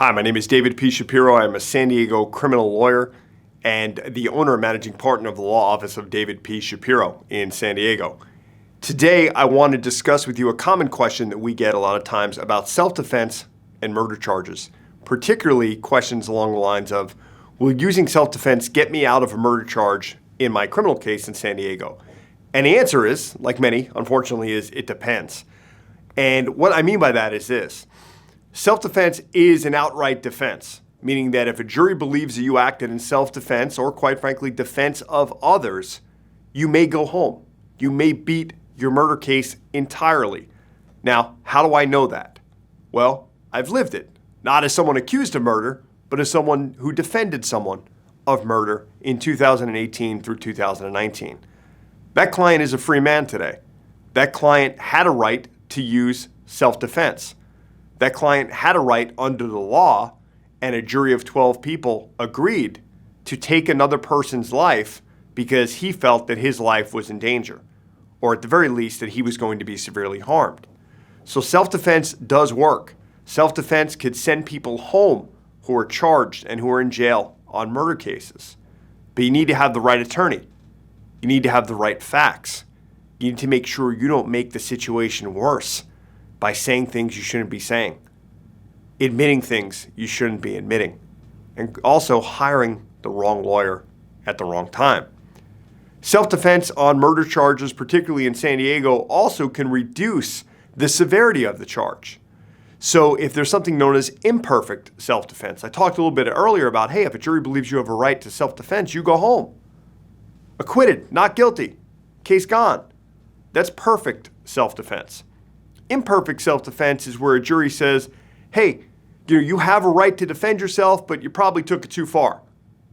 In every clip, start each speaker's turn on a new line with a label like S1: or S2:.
S1: Hi, my name is David P. Shapiro. I'm a San Diego criminal lawyer and the owner and managing partner of the law office of David P. Shapiro in San Diego. Today, I want to discuss with you a common question that we get a lot of times about self-defense and murder charges, particularly questions along the lines of, will using self-defense get me out of a murder charge in my criminal case in San Diego? And the answer is, like many, unfortunately, is it depends. And what I mean by that is this. Self-defense is an outright defense, meaning that if a jury believes that you acted in self-defense or, quite frankly, defense of others, you may go home. You may beat your murder case entirely. Now, how do I know that? Well, I've lived it, not as someone accused of murder, but as someone who defended someone of murder in 2018 through 2019. That client is a free man today. That client had a right to use self-defense. That client had a right under the law, and a jury of 12 people agreed to take another person's life because he felt that his life was in danger, or at the very least that he was going to be severely harmed. So self-defense does work. Self-defense could send people home who are charged and who are in jail on murder cases. But you need to have the right attorney. You need to have the right facts. You need to make sure you don't make the situation worse by saying things you shouldn't be saying, admitting things you shouldn't be admitting, and also hiring the wrong lawyer at the wrong time. Self-defense on murder charges, particularly in San Diego, also can reduce the severity of the charge. So if there's something known as imperfect self-defense, I talked a little bit earlier about, hey, if a jury believes you have a right to self-defense, you go home. Acquitted, not guilty, case gone. That's perfect self-defense. Imperfect self-defense is where a jury says, hey, you have a right to defend yourself, but you probably took it too far.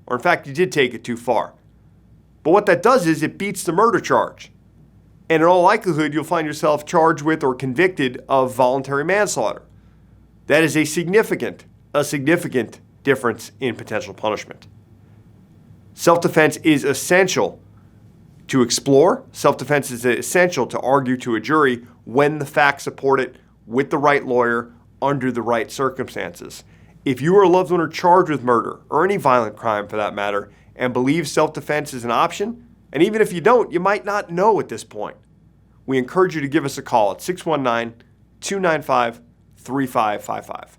S1: Or in fact, you did take it too far. But what that does is it beats the murder charge. And in all likelihood, you'll find yourself charged with or convicted of voluntary manslaughter. That is a significant difference in potential punishment. Self-defense is essential to explore. Self-defense is essential to argue to a jury when the facts support it, with the right lawyer, under the right circumstances. If you or a loved one are charged with murder, or any violent crime for that matter, and believe self-defense is an option, and even if you don't, you might not know at this point, we encourage you to give us a call at 619-295-3555.